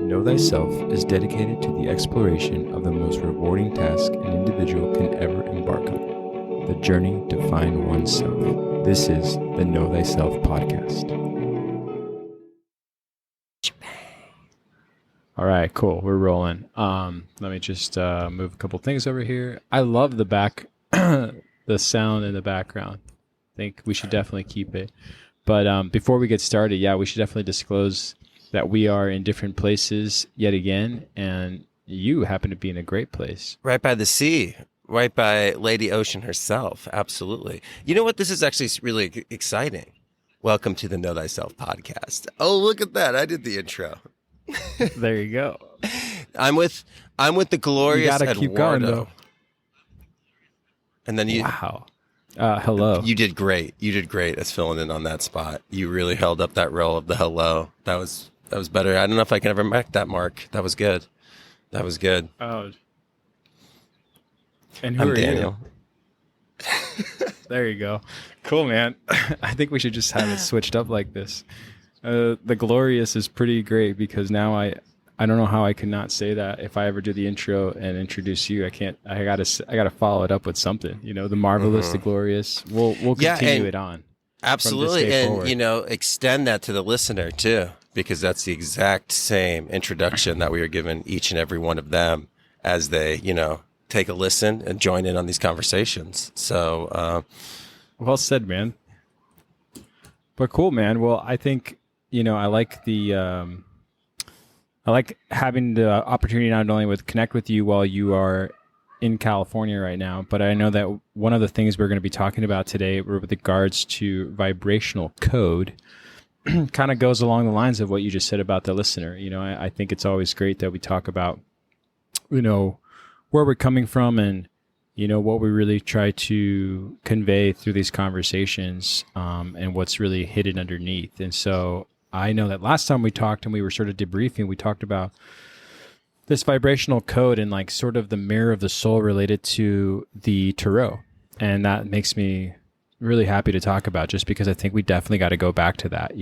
Know Thyself is dedicated to the exploration of the most rewarding task an individual can ever embark on, the journey to find oneself. This is the Know Thyself podcast. All right, cool. We're rolling. Let me just move a couple things over here. I love the sound in the background. I think we should definitely keep it. But before we get started, we should definitely disclose that we are in different places yet again, and you happen to be in a great place. Right by the sea, right by Lady Ocean herself. Absolutely. You know what? This is actually really exciting. Welcome to the Know Thyself podcast. Oh, look at that. I did the intro. There you go. I'm with the glorious you gotta Eduardo. keep going, though. And then you... Wow. Hello. You did great. You did great as filling in on that spot. You really held up that role of the hello. That was better. I don't know if I can ever make that mark. That was good. Oh. And who I'm are Daniel. you? There you go. Cool, man. I think we should just have it switched up like this. The glorious is pretty great because now I don't know how I could not say that if I ever do the intro and introduce you. I gotta follow it up with something. You know, the marvelous, the glorious. We'll continue it on. Absolutely, and extend that to the listener too, because that's the exact same introduction that we are giving each and every one of them as they, take a listen and join in on these conversations. So, well said, man. But cool, man. Well, I think I like having the opportunity not only to connect with you while you are in California right now, but I know that one of the things we're going to be talking about today with regards to vibrational code kind of goes along the lines of what you just said about the listener. I think it's always great that we talk about, where we're coming from and, what we really try to convey through these conversations and what's really hidden underneath. And so I know that last time we talked and we were sort of debriefing, we talked about this vibrational code and like sort of the mirror of the soul related to the tarot. And that makes me really happy to talk about, just because I think we definitely got to go back to that,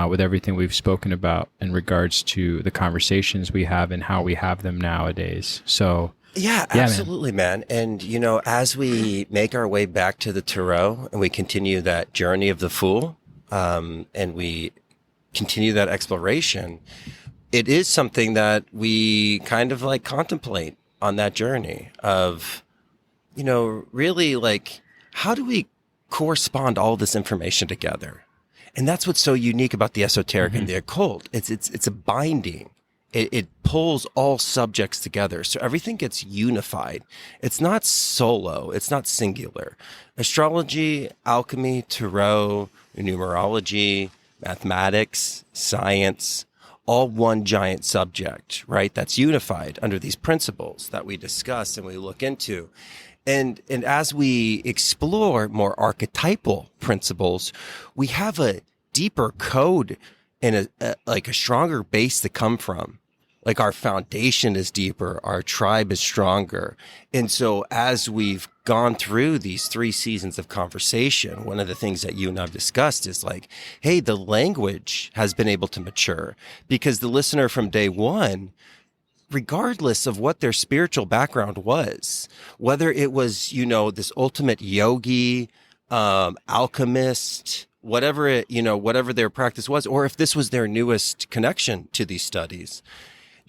with everything we've spoken about in regards to the conversations we have and how we have them nowadays. So yeah, absolutely, man. And, as we make our way back to the tarot and we continue that journey of the Fool, and we continue that exploration, it is something that we kind of like contemplate on that journey of, really like, how do we correspond all this information together? And that's what's so unique about the esoteric and the occult. It's a binding. It pulls all subjects together. So everything gets unified. It's not solo. It's not singular. Astrology, alchemy, tarot, numerology, mathematics, science, all one giant subject, right? That's unified under these principles that we discuss and we look into. And as we explore more archetypal principles, we have a deeper code and a stronger base to come from. Like our foundation is deeper, our tribe is stronger. And so as we've gone through these 3 seasons of conversation, one of the things that you and I've discussed is like, hey, the language has been able to mature because the listener from day one, regardless of what their spiritual background was, whether it was, this ultimate yogi, alchemist, whatever their practice was, or if this was their newest connection to these studies,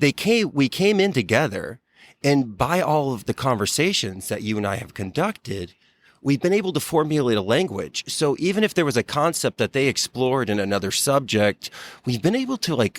we came in together, and by all of the conversations that you and I have conducted, we've been able to formulate a language. So even if there was a concept that they explored in another subject, we've been able to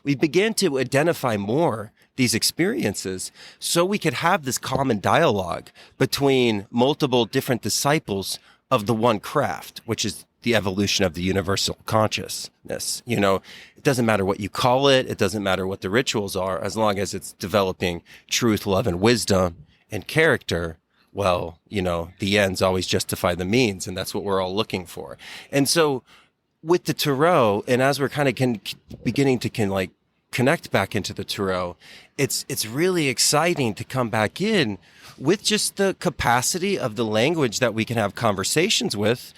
we began to identify more these experiences so we could have this common dialogue between multiple different disciples of the one craft, which is the evolution of the universal consciousness. It doesn't matter what you call it. It doesn't matter what the rituals are, as long as it's developing truth, love, and wisdom and character. Well, the ends always justify the means, and that's what we're all looking for. And so with the tarot, and as we're kind of beginning to connect back into the tarot, it's really exciting to come back in with just the capacity of the language that we can have conversations with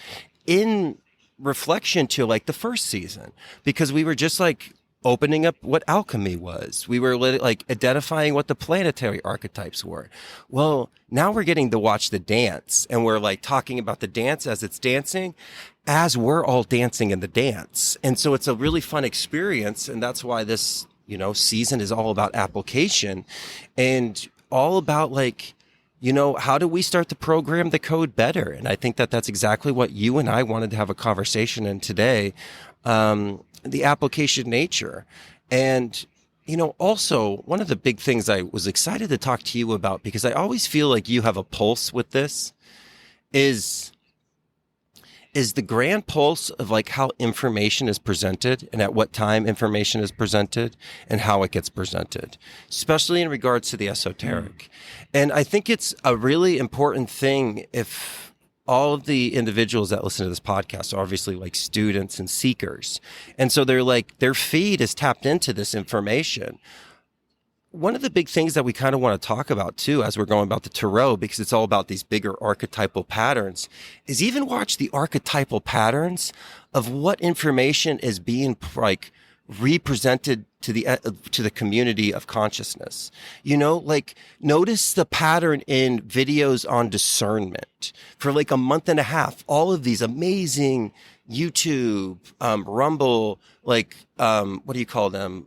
in reflection to like the first season, because we were just like opening up what alchemy was. We were like identifying what the planetary archetypes were. Well, now we're getting to watch the dance, and we're like talking about the dance as it's dancing, as we're all dancing in the dance. And so it's a really fun experience. And that's why this, season is all about application and all about like, how do we start to program the code better? And I think that that's exactly what you and I wanted to have a conversation in today. The application nature. And, also one of the big things I was excited to talk to you about, because I always feel like you have a pulse with this, is the grand pulse of like how information is presented and at what time information is presented and how it gets presented, especially in regards to the esoteric. And I think it's a really important thing if all of the individuals that listen to this podcast are obviously like students and seekers. And so they're like, their feed is tapped into this information. One of the big things that we kind of want to talk about too, as we're going about the tarot, because it's all about these bigger archetypal patterns, is even watch the archetypal patterns of what information is being like represented to the community of consciousness. Like notice the pattern in videos on discernment for like a month and a half. All of these amazing YouTube, Rumble, like, what do you call them?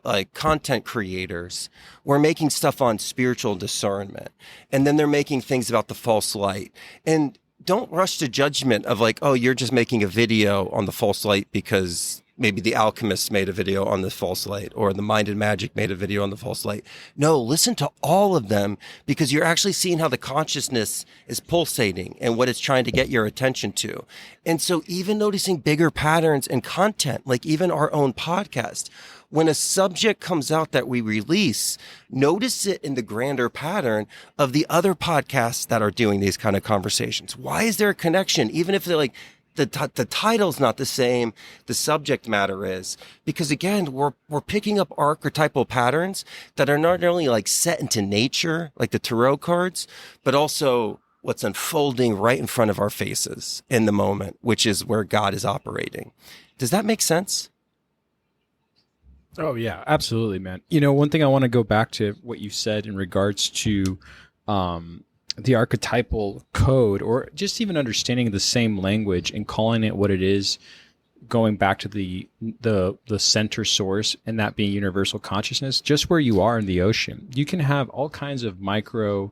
Like content creators were making stuff on spiritual discernment. And then they're making things about the false light. And don't rush to judgment of like, oh, you're just making a video on the false light because maybe the alchemists made a video on the false light, or the Mind and Magic made a video on the false light. No, listen to all of them, because you're actually seeing how the consciousness is pulsating and what it's trying to get your attention to. And so even noticing bigger patterns and content, like even our own podcast, when a subject comes out that we release, notice it in the grander pattern of the other podcasts that are doing these kind of conversations. Why is there a connection? Even if they're like, the title's not the same, the subject matter is, because again, we're picking up archetypal patterns that are not only like set into nature, like the tarot cards, but also what's unfolding right in front of our faces in the moment, which is where God is operating. Does that make sense? Oh yeah, absolutely, man. One thing I want to go back to what you said in regards to, the archetypal code, or just even understanding the same language and calling it what it is, going back to the center source, and that being universal consciousness, just where you are in the ocean. You can have all kinds of micro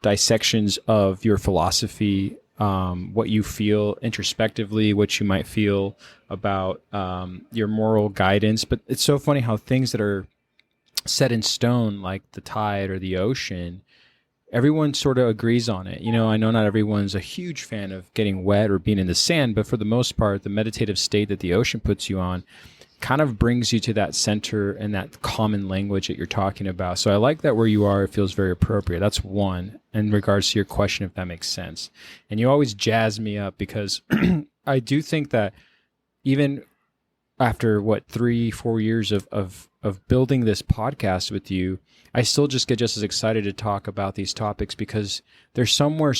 dissections of your philosophy, what you feel introspectively, what you might feel about your moral guidance. But it's so funny how things that are set in stone, like the tide or the ocean, everyone sort of agrees on it. I know not everyone's a huge fan of getting wet or being in the sand, but for the most part, the meditative state that the ocean puts you on kind of brings you to that center and that common language that you're talking about. So I like that where you are, it feels very appropriate. That's one, in regards to your question, if that makes sense. And you always jazz me up, because I do think that even after 3-4 years of building this podcast with you, I still just get just as excited to talk about these topics, because there's somewhere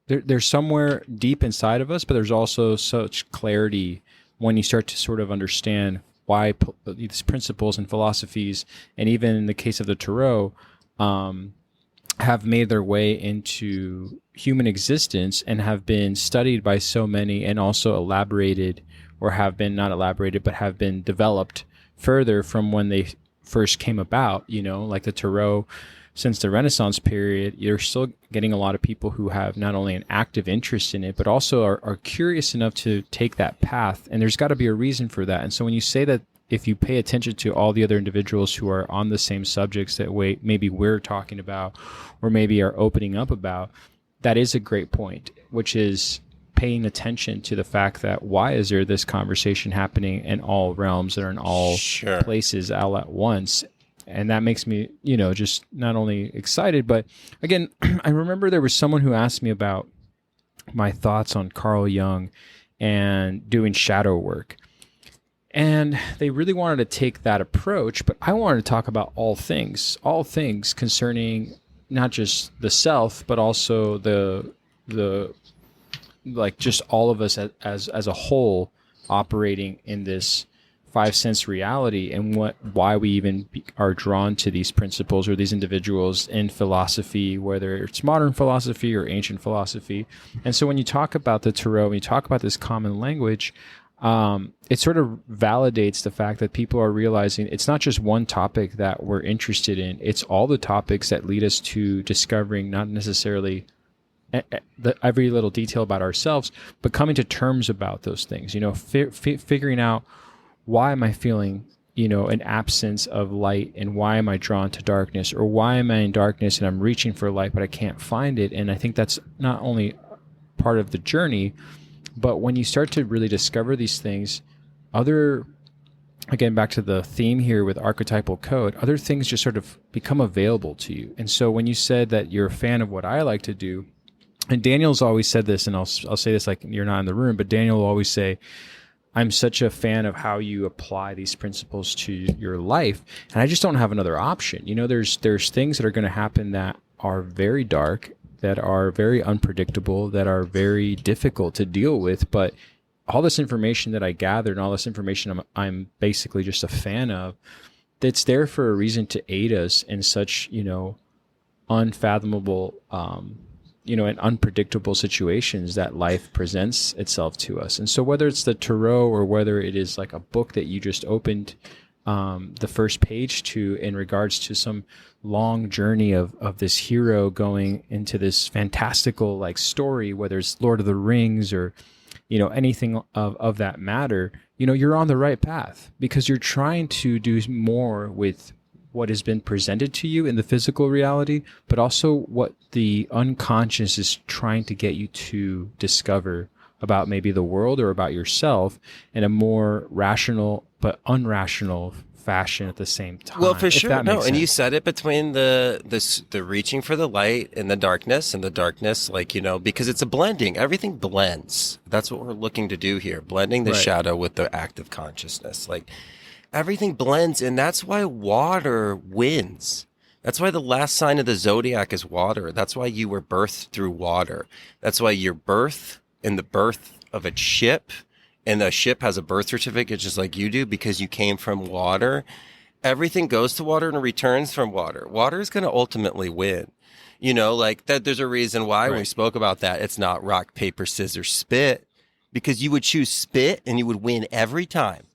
there's somewhere deep inside of us, but there's also such clarity when you start to sort of understand why these principles and philosophies, and even in the case of the tarot, have made their way into human existence and have been studied by so many, and also elaborated, or have been not elaborated, but have been developed further from when they first came about. Like the tarot, since the Renaissance period, you're still getting a lot of people who have not only an active interest in it, but also are curious enough to take that path. And there's got to be a reason for that. And so when you say that, if you pay attention to all the other individuals who are on the same subjects that maybe we're talking about, or maybe are opening up about, that is a great point, which is paying attention to the fact that why is there this conversation happening in all realms or in all places all at once. And that makes me, just not only excited, but again, I remember there was someone who asked me about my thoughts on Carl Jung and doing shadow work. And they really wanted to take that approach, but I wanted to talk about all things concerning not just the self, but also the like just all of us as a whole operating in this five sense reality, and why we even are drawn to these principles or these individuals in philosophy, whether it's modern philosophy or ancient philosophy. And so when you talk about the Tarot, when you talk about this common language, it sort of validates the fact that people are realizing it's not just one topic that we're interested in, it's all the topics that lead us to discovering not necessarily every little detail about ourselves, but coming to terms about those things, figuring out, why am I feeling, an absence of light, and why am I drawn to darkness, or why am I in darkness and I'm reaching for light, but I can't find it? And I think that's not only part of the journey, but when you start to really discover these things, again, back to the theme here with archetypal code, other things just sort of become available to you. And so when you said that you're a fan of what I like to do, and Daniel's always said this, and I'll say this like you're not in the room, but Daniel will always say, I'm such a fan of how you apply these principles to your life, and I just don't have another option. There's things that are going to happen that are very dark, that are very unpredictable, that are very difficult to deal with, but all this information that I gathered and all this information I'm basically just a fan of, that's there for a reason to aid us in such, unfathomable, and unpredictable situations that life presents itself to us. And so whether it's the Tarot or whether it is like a book that you just opened the first page to in regards to some long journey of this hero going into this fantastical like story, whether it's Lord of the Rings or, anything of that matter, you're on the right path because you're trying to do more with what has been presented to you in the physical reality, but also what the unconscious is trying to get you to discover about maybe the world or about yourself in a more rational but unrational fashion at the same time. Well, for sure. No, and sense. you said it between the reaching for the light and the darkness, because it's a blending. Everything blends. That's what we're looking to do here, blending the shadow with the active consciousness. Like, everything blends, and that's why water wins. That's why the last sign of the zodiac is water. That's why you were birthed through water. That's why your birth and the birth of a ship, and the ship has a birth certificate just like you do because you came from water. Everything goes to water and returns from water. Water is going to ultimately win. That. There's a reason why when we spoke about that, it's not rock, paper, scissors, spit, because you would choose spit and you would win every time.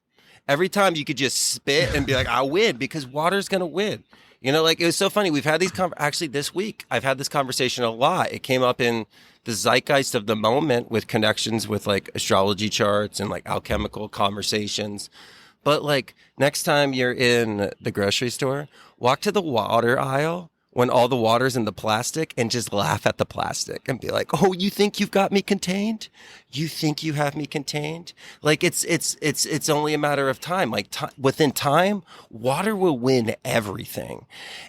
Every time you could just spit and be like, I'll win because water's going to win. It was so funny. We've had these, actually this week, I've had this conversation a lot. It came up in the zeitgeist of the moment with connections with like astrology charts and like alchemical conversations. But like next time you're in the grocery store, walk to the water aisle when all the water's in the plastic and just laugh at the plastic and be like, oh, you think you've got me contained? You think you have me contained? Like it's only a matter of time. Like within time, water will win everything.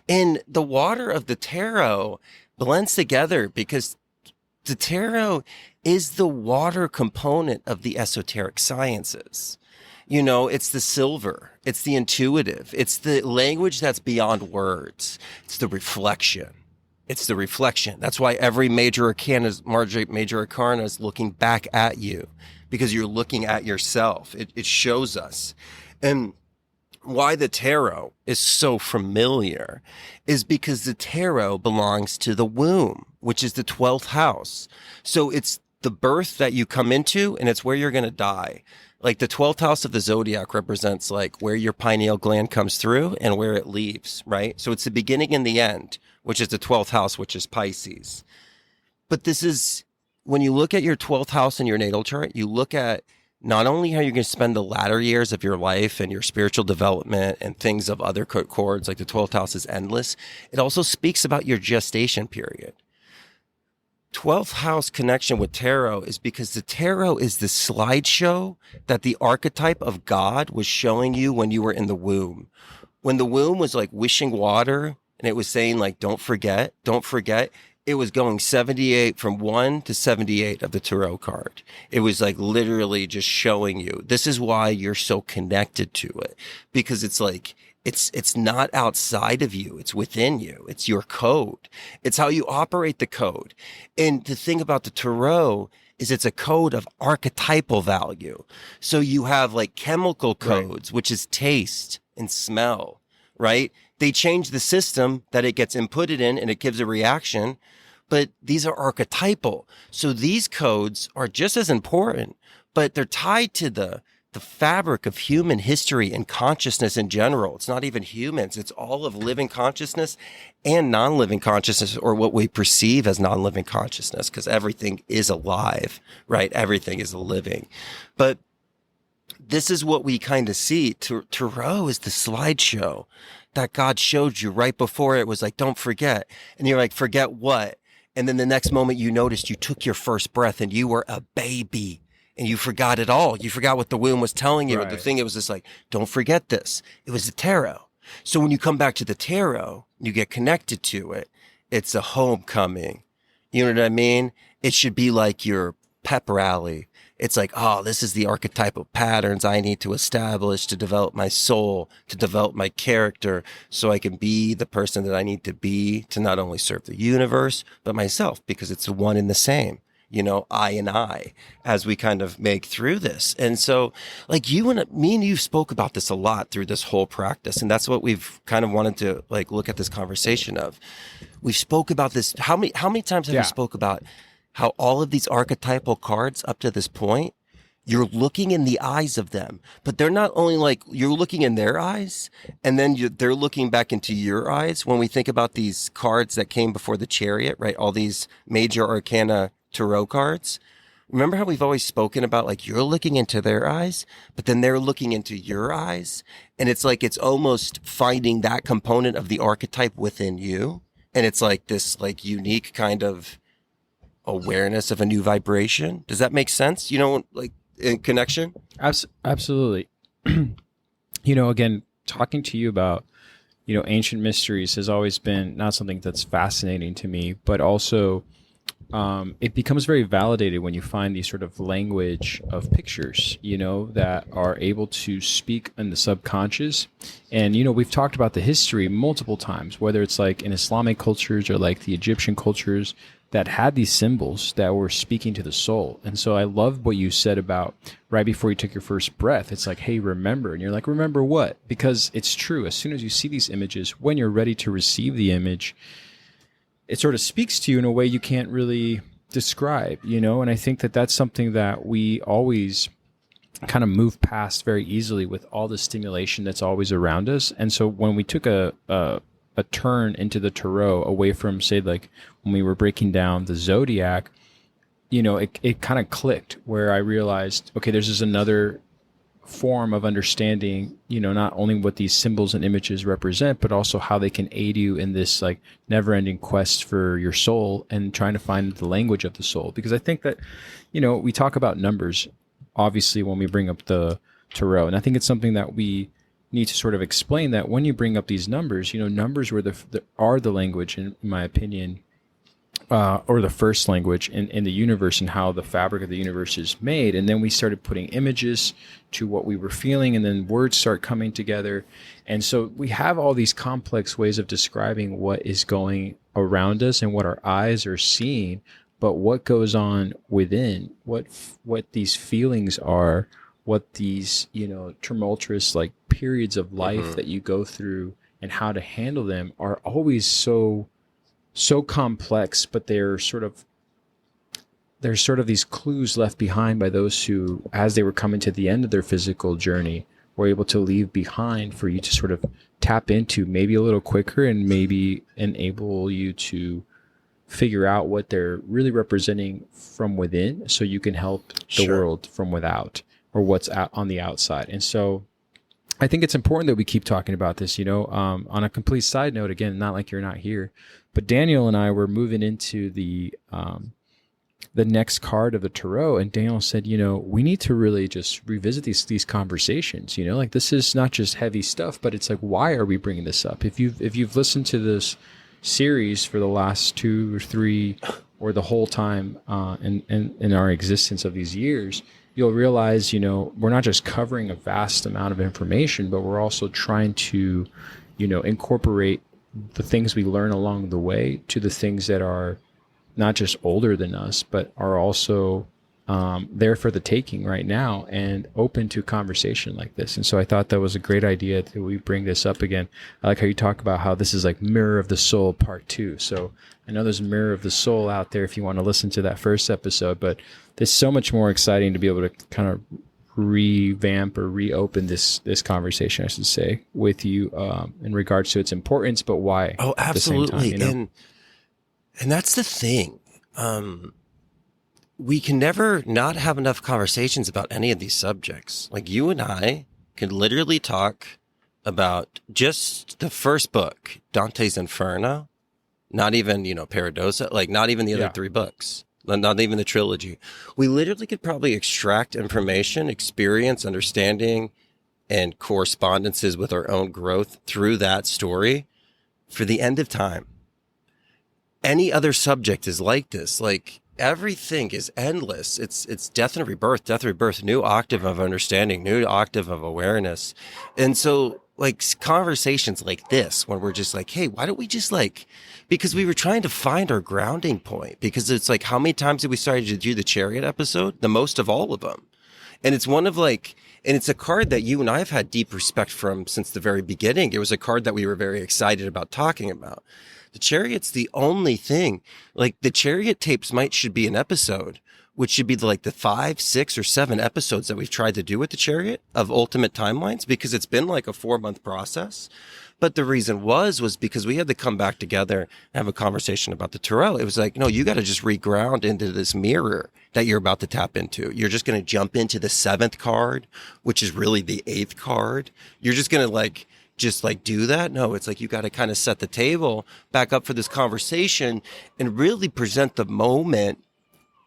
And the water of the tarot blends together because the tarot is the water component of the esoteric sciences. It's the silver. It's the intuitive. It's the language that's beyond words. It's the reflection. That's why every major arcana is looking back at you because you're looking at yourself. It shows us. And why the tarot is so familiar is because the tarot belongs to the womb, which is the 12th house. So it's the birth that you come into and it's where you're going to die. Like the 12th house of the zodiac represents like where your pineal gland comes through and where it leaves, right? So it's the beginning and the end, which is the 12th house, which is Pisces. But this is, when you look at your 12th house in your natal chart, you look at not only how you're going to spend the latter years of your life and your spiritual development and things of other chords, like the 12th house is endless. It also speaks about your gestation period. 12th house connection with tarot is because the tarot is the slideshow that the archetype of God was showing you when you were in the womb. When the womb was like wishing water and it was saying like, don't forget. It was going 78 from 1 to 78 of the tarot card. It was like literally just showing you. This is why you're so connected to it, because it's like, it's not outside of you. It's within you. It's your code. It's how you operate the code. And the thing about the tarot is it's a code of archetypal value. So you have like chemical codes, which is taste and smell, right? They change the system that it gets inputted in and it gives a reaction, but these are archetypal. So these codes are just as important, but they're tied to the fabric of human history and consciousness in general. It's not even humans. It's all of living consciousness and non-living consciousness, or what we perceive as non-living consciousness, because everything is alive, right? Everything is living. But this is what we kind of see. Tarot is the slideshow that God showed you right before it was like, don't forget. And you're like, forget what? And then the next moment you noticed you took your first breath and you were a baby. And you forgot it all. You forgot what the womb was telling you. Right. The thing, it was just like, don't forget this. It was the tarot. So when you come back to the tarot, you get connected to it. It's a homecoming. You know what I mean? It should be like your pep rally. It's like, oh, this is the archetypal patterns I need to establish to develop my soul, to develop my character, so I can be the person that I need to be to not only serve the universe, but myself, because it's one and the same. You know, I and I, as we kind of make through this. And so like me and you spoke about this a lot through this whole practice. And that's what we've kind of wanted to like look at this conversation of. We spoke about this. How many times have we spoke about how all of these archetypal cards up to this point, you're looking in the eyes of them, but they're not only like you're looking in their eyes and then they're looking back into your eyes. When we think about these cards that came before the Chariot, right? All these major arcana tarot cards. Remember how we've always spoken about like you're looking into their eyes, but then they're looking into your eyes. And it's like, it's almost finding that component of the archetype within you. And it's like this like unique kind of awareness of a new vibration. Does that make sense? You know, like in connection? Absolutely. You know, again, talking to you about, you know, ancient mysteries has always been not something that's fascinating to me, but also it becomes very validated when you find these sort of language of pictures, you know, that are able to speak in the subconscious. And, you know, we've talked about the history multiple times, whether it's like in Islamic cultures or like the Egyptian cultures that had these symbols that were speaking to the soul. And so I love what you said about right before you took your first breath. It's like, hey, remember. And you're like, remember what? Because it's true. As soon as you see these images, when you're ready to receive the image, it sort of speaks to you in a way you can't really describe, you know? And I think that that's something that we always kind of move past very easily with all the stimulation that's always around us. And so when we took a turn into the tarot away from, say, like when we were breaking down the zodiac, you know, it kind of clicked where I realized, okay, there's just another form of understanding, you know, not only what these symbols and images represent, but also how they can aid you in this like never-ending quest for your soul and trying to find the language of the soul. Because I think that, you know, we talk about numbers, obviously, when we bring up the tarot. And I think it's something that we need to sort of explain, that when you bring up these numbers, you know, numbers were are the language, in my opinion, or the first language in the universe and how the fabric of the universe is made. And then we started putting images to what we were feeling, and then words start coming together. And so we have all these complex ways of describing what is going around us and what our eyes are seeing, but what goes on within, what these feelings are, what these, you know, tumultuous like periods of life that you go through and how to handle them are always so complex, but there's sort of these clues left behind by those who, as they were coming to the end of their physical journey, were able to leave behind for you to sort of tap into maybe a little quicker and maybe enable you to figure out what they're really representing from within, so you can help the world from without, or what's out on the outside. And so I think it's important that we keep talking about this, you know. On a complete side note, again, not like you're not here, but Daniel and I were moving into the next card of the tarot, and Daniel said, you know, we need to really just revisit these conversations, you know, like this is not just heavy stuff, but it's like, why are we bringing this up? If you've listened to this series for the last 2 or 3 or the whole time in our existence of these years, you'll realize, you know, we're not just covering a vast amount of information, but we're also trying to, you know, incorporate the things we learn along the way to the things that are not just older than us, but are also there for the taking right now and open to conversation like this. And so I thought that was a great idea that we bring this up again. I like how you talk about how this is like Mirror of the Soul Part 2. So I know there's Mirror of the Soul out there if you want to listen to that first episode, but it's so much more exciting to be able to kind of revamp or reopen this conversation, I should say, with you in regards to its importance, but why. Oh, absolutely. At the same time, And that's the thing. We can never not have enough conversations about any of these subjects. Like you and I could literally talk about just the first book, Dante's Inferno, not even, Paradoxa, like not even the other three books, not even the trilogy. We literally could probably extract information, experience, understanding, and correspondences with our own growth through that story for the end of time. Any other subject is like this. Like, everything is endless. It's death and rebirth, new octave of understanding, new octave of awareness. And so like conversations like this, when we're just like, hey, why don't we just because we were trying to find our grounding point, because it's like, how many times did we start to do the Chariot episode? The most of all of them. And it's one of and it's a card that you and I have had deep respect from since the very beginning. It was a card that we were very excited about talking about. The Chariot's the only thing. Like the Chariot tapes should be an episode, which should be the 5, 6, or 7 episodes that we've tried to do with the Chariot of Ultimate Timelines, because it's been like a 4-month process. But the reason was because we had to come back together and have a conversation about the Tarot. It was like, no, you got to just reground into this mirror that you're about to tap into. You're just going to jump into the 7th card, which is really the 8th card. You're just going to just do that. No, it's like you got to kind of set the table back up for this conversation and really present the moment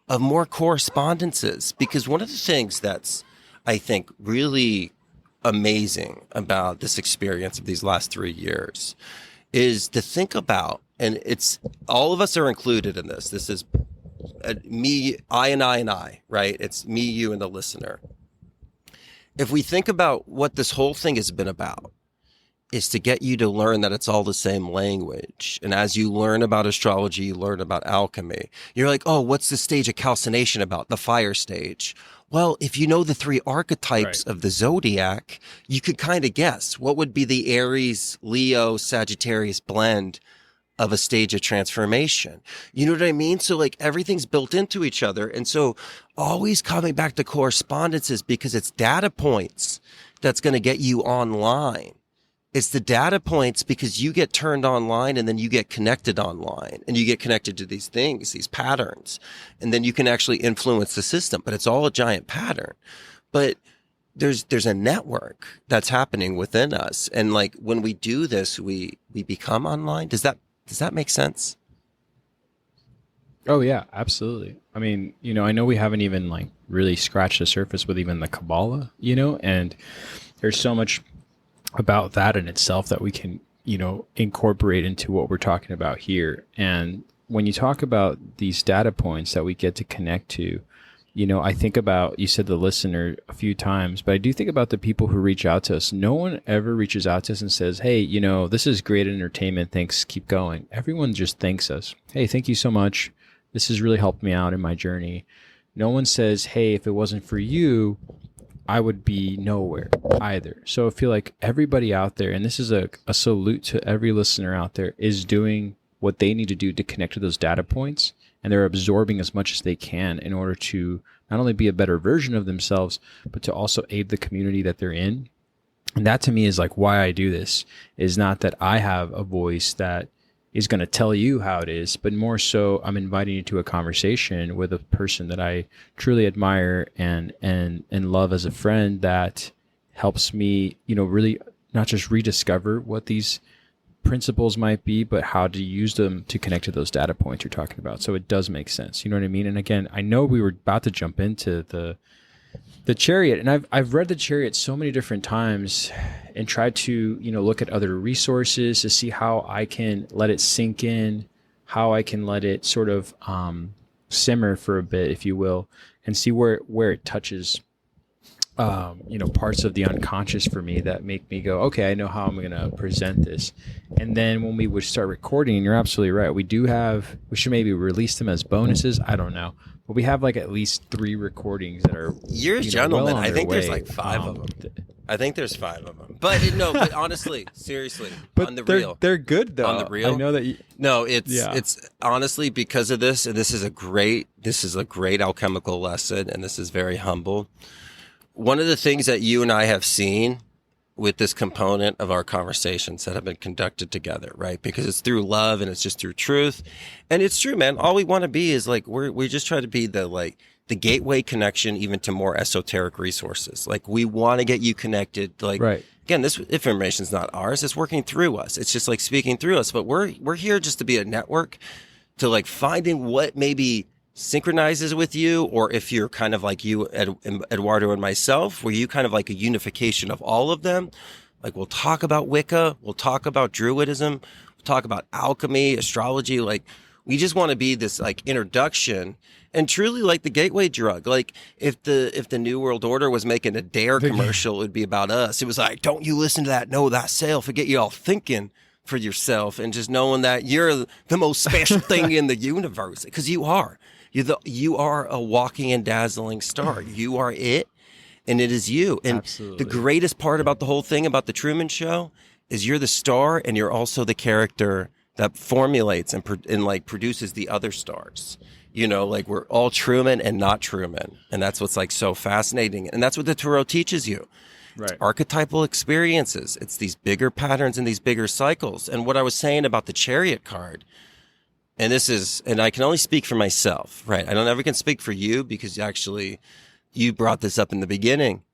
of more correspondences. Because one of the things that's, I think, really amazing about this experience of these last 3 years is to think about, and it's all of us are included in this. This is me, I, right? It's me, you, and the listener. If we think about what this whole thing has been about, is to get you to learn that it's all the same language. And as you learn about astrology, you learn about alchemy. You're like, oh, what's the stage of calcination about? The fire stage. Well, if you know the 3 archetypes of the zodiac, you could kind of guess what would be the Aries, Leo, Sagittarius blend of a stage of transformation. You know what I mean? So everything's built into each other. And so always coming back to correspondences, because it's data points that's going to get you online. It's the data points because you get turned online and then you get connected online and you get connected to these things, these patterns, and then you can actually influence the system, but it's all a giant pattern. But there's a network that's happening within us. And when we do this, we become online. Does that make sense? Oh yeah, absolutely. I mean, I know we haven't even really scratched the surface with even the Kabbalah, and there's so much about that in itself that we can, incorporate into what we're talking about here. And when you talk about these data points that we get to connect to, I think about, you said the listener a few times, but I do think about the people who reach out to us. No one ever reaches out to us and says, hey, this is great entertainment. Thanks. Keep going. Everyone just thanks us. Hey, thank you so much. This has really helped me out in my journey. No one says, hey, if it wasn't for you, I would be nowhere either. So I feel like everybody out there, and this is a salute to every listener out there, is doing what they need to do to connect to those data points. And they're absorbing as much as they can in order to not only be a better version of themselves, but to also aid the community that they're in. And that to me is why I do this, is not that I have a voice that is going to tell you how it is, but more so I'm inviting you to a conversation with a person that I truly admire and love as a friend, that helps me, really not just rediscover what these principles might be, but how to use them to connect to those data points you're talking about. So it does make sense. You know what I mean? And again, I know we were about to jump into the Chariot, and I've read the Chariot so many different times and tried to, look at other resources to see how I can let it sink in, how I can let it sort of simmer for a bit, if you will, and see where it touches parts of the unconscious for me that make me go, okay, I know how I'm going to present this. And then when we would start recording, and you're absolutely right, we should maybe release them as bonuses. I don't know. But we have like at least 3 recordings that are. You're a gentleman. I think there's like 5 of them. I think there's 5 of them. But honestly, seriously, but on the real. They're good though. On the real. I know that it's honestly because of this, and this is a great alchemical lesson, and this is very humble. One of the things that you and I have seen with this component of our conversations that have been conducted together, right? Because it's through love and it's just through truth. And it's true, man. All we want to be is like, we just try to be the gateway connection even to more esoteric resources. Like we want to get you connected. Like, right. Again, this information is not ours. It's working through us. It's just like speaking through us, but we're here just to be a network to like finding what maybe synchronizes with you, or if you're kind of like you, Eduardo and myself, where you kind of like a unification of all of them. Like we'll talk about Wicca, we'll talk about Druidism, we'll talk about alchemy, astrology. Like we just want to be this like introduction and truly like the gateway drug. Like if the New World Order was making a Dare commercial, it would be about us. It was like, don't you listen to that, know thyself, forget you all thinking for yourself and just knowing that you're the most special thing in the universe, because you are. You are a walking and dazzling star. You are it, and it is you. And absolutely. The greatest part about the whole thing about the Truman Show is you're the star, and you're also the character that formulates and like produces the other stars. Like we're all Truman and not Truman, and that's what's like so fascinating. And that's what the Tarot teaches you. Right. It's archetypal experiences. It's these bigger patterns and these bigger cycles. And what I was saying about the Chariot card. And I can only speak for myself, right? I don't ever can speak for you because actually you brought this up in the beginning.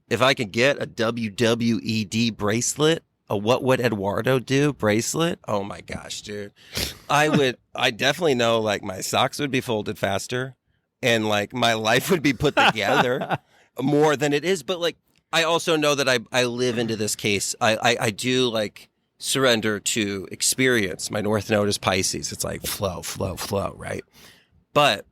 If I could get a WWED bracelet, a What Would Eduardo Do bracelet, oh my gosh, dude. I definitely know like my socks would be folded faster and like my life would be put together more than it is. But like, I also know that I live into this case. I do like surrender to experience. My North Node is Pisces. It's like flow, right? But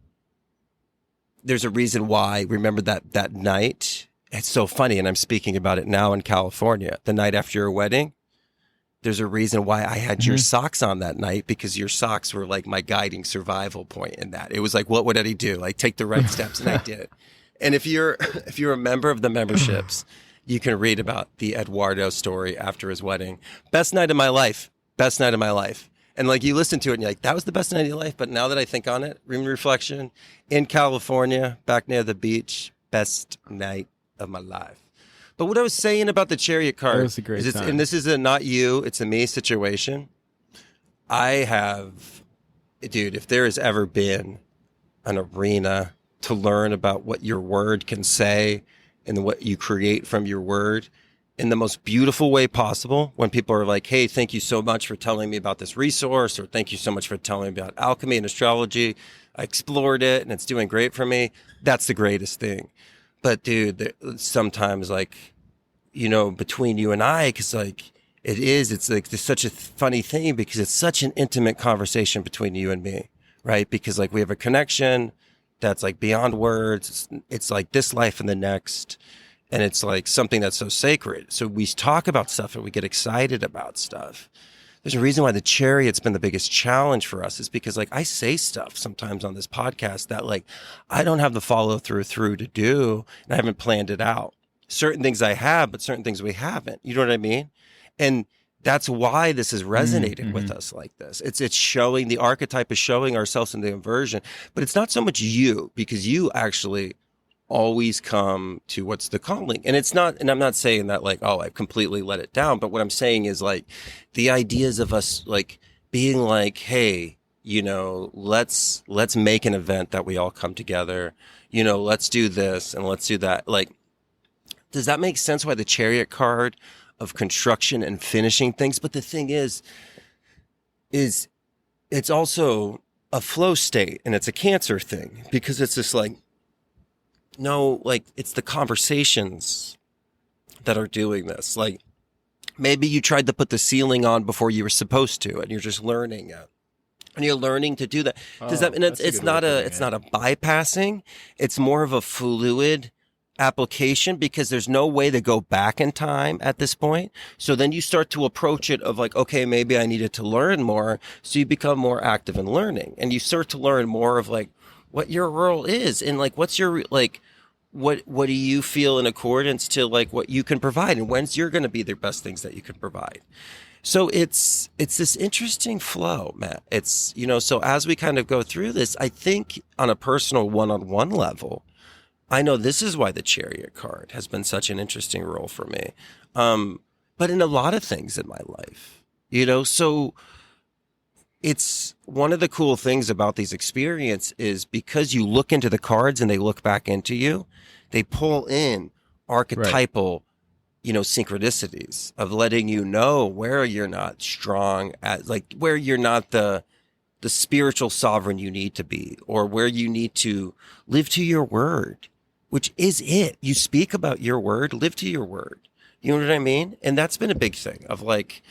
there's a reason why. Remember that night? It's so funny, and I'm speaking about it now in California. The night after your wedding, there's a reason why I had your socks on that night, because your socks were like my guiding survival point in that. It was like, what would Eddie do? Like take the right steps, and I did. And if you're a member of the memberships, you can read about the Eduardo story after his wedding. Best night of my life. And like you listen to it and you're like, that was the best night of your life. But now that I think on it, reflection, in California, back near the beach, best night of my life. But what I was saying about the Chariot card, that was a great time. And this is a not you, it's a me situation. Dude, if there has ever been an arena to learn about what your word can say and what you create from your word in the most beautiful way possible, when people are like, hey, thank you so much for telling me about this resource, or thank you so much for telling me about alchemy and astrology. I explored it and it's doing great for me. That's the greatest thing. But dude, sometimes like, between you and I, cause like it's like there's such a funny thing because it's such an intimate conversation between you and me, right? Because like we have a connection that's like beyond words. It's like this life and the next. And it's like something that's so sacred. So we talk about stuff and we get excited about stuff. There's a reason why the Chariot's been the biggest challenge for us, is because like I say stuff sometimes on this podcast that like I don't have the follow through to do, and I haven't planned it out. Certain things I have, but certain things we haven't. You know what I mean? And that's why this is resonating with us like this. It's showing, the archetype is showing ourselves in the inversion, but it's not so much you, because you actually always come to what's the calling. And it's not, and I'm not saying that like, oh, I've completely let it down. But what I'm saying is like the ideas of us like being like, hey, let's make an event that we all come together, let's do this and let's do that. Like, does that make sense why the Chariot card of construction and finishing things? But the thing is it's also a flow state, and it's a Cancer thing, because it's just like, no, like it's the conversations that are doing this. Like maybe you tried to put the ceiling on before you were supposed to, and you're just learning it. And you're learning to do that. Does that, and it's not a bypassing. It's more of a fluid application because there's no way to go back in time at this point. So then you start to approach it of like, okay, maybe I needed to learn more. So you become more active in learning and you start to learn more of like what your role is and like, what's your, like, what do you feel in accordance to like what you can provide and when's you're going to be the best things that you can provide. So it's this interesting flow, Matt. It's, you know, so as we kind of go through this, I think on a personal one-on-one level, I know this is why the Chariot card has been such an interesting role for me. But in a lot of things in my life, you know, so it's one of the cool things about these experiences is because you look into the cards and they look back into you, they pull in archetypal, you know, synchronicities of letting you know where you're not strong at, like where you're not the spiritual sovereign you need to be, or where you need to live to your word, which is it. You speak about your word, live to your word. You know what I mean? And that's been a big thing of like,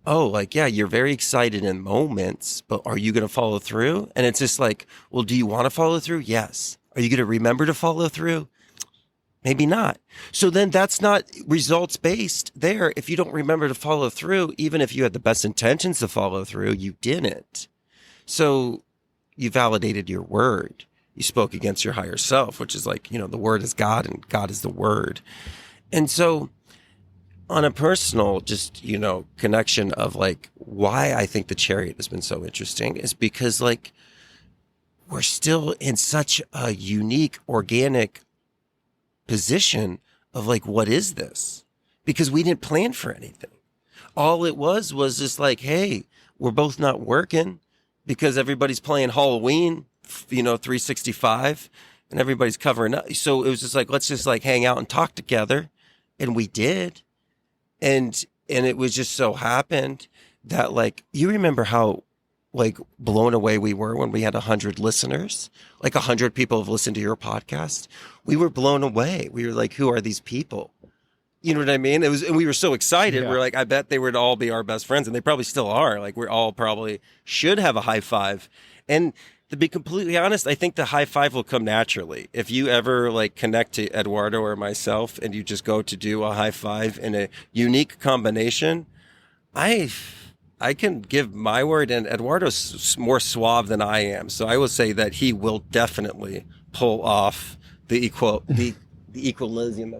oh, like, yeah, you're very excited in moments, but are you going to follow through? And it's just like, well, do you want to follow through? Yes. Are you going to remember to follow through? Maybe not. So then that's not results based there. If you don't remember to follow through, even if you had the best intentions to follow through, you didn't. So you validated your word. You spoke against your higher self, which is like, you know, the word is God and God is the word. And so on a personal, just, you know, connection of like why I think the Chariot has been so interesting is because like we're still in such a unique, organic position of like, what is this? Because we didn't plan for anything. All it was just like, hey, we're both not working because everybody's playing Halloween, you know, 365 and everybody's covering up. So it was just like, let's just like hang out and talk together. And we did. And it was just so happened that like, you remember how like blown away we were when we had 100 listeners, like 100 people have listened to your podcast. We were blown away. We were like, who are these people? You know what I mean? And we were so excited. Yeah. We're like, I bet they would all be our best friends, and they probably still are. Like we're all probably should have a high five. And to be completely honest, I think the high five will come naturally. If you ever like connect to Eduardo or myself and you just go to do a high five in a unique combination, I can give my word, and Eduardo's more suave than I am. So I will say that he will definitely pull off the equilibrium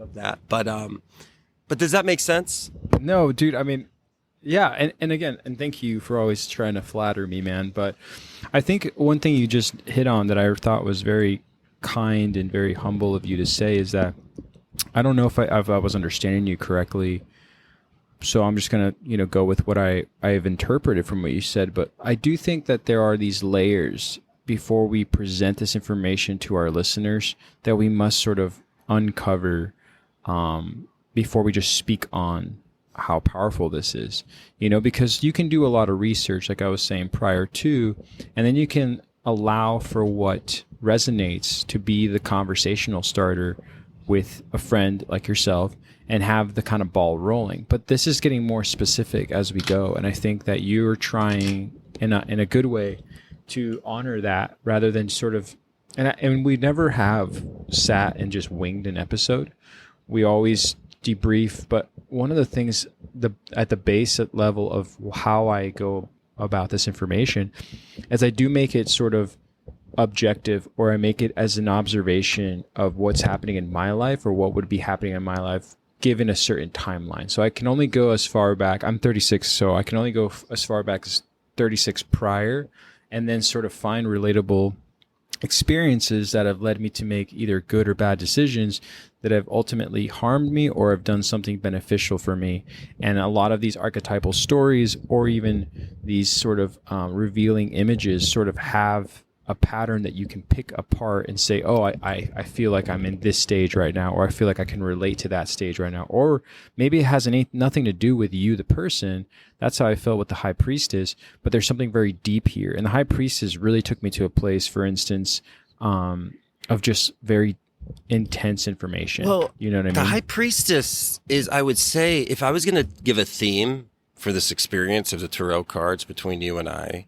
of that. But does that make sense? No, dude. I mean, yeah. And again, and thank you for always trying to flatter me, man. But I think one thing you just hit on that I thought was very kind and very humble of you to say is that I don't know if I was understanding you correctly. So I'm just going to, go with what I have interpreted from what you said. But I do think that there are these layers before we present this information to our listeners that we must sort of uncover before we just speak on how powerful this is, because you can do a lot of research, like I was saying prior to, and then you can allow for what resonates to be the conversational starter with a friend like yourself and have the kind of ball rolling. But this is getting more specific as we go. And I think that you're trying in a good way to honor that rather than sort of, and we never have sat and just winged an episode. We always debrief. But one of the things at the base level of how I go about this information is I do make it sort of objective, or I make it as an observation of what's happening in my life or what would be happening in my life given a certain timeline. So I can only go as far back. I'm 36, so I can only go as far back as 36 prior, and then sort of find relatable experiences that have led me to make either good or bad decisions that have ultimately harmed me or have done something beneficial for me. And a lot of these archetypal stories or even these sort of revealing images sort of have a pattern that you can pick apart and say, oh, I feel like I'm in this stage right now, or I feel like I can relate to that stage right now. Or maybe it has nothing to do with you, the person. That's how I felt with the High Priestess, but there's something very deep here. And the High Priestess really took me to a place, for instance, of just very intense information. Well, you know what I mean? The High Priestess is, I would say, if I was going to give a theme for this experience of the tarot cards between you and I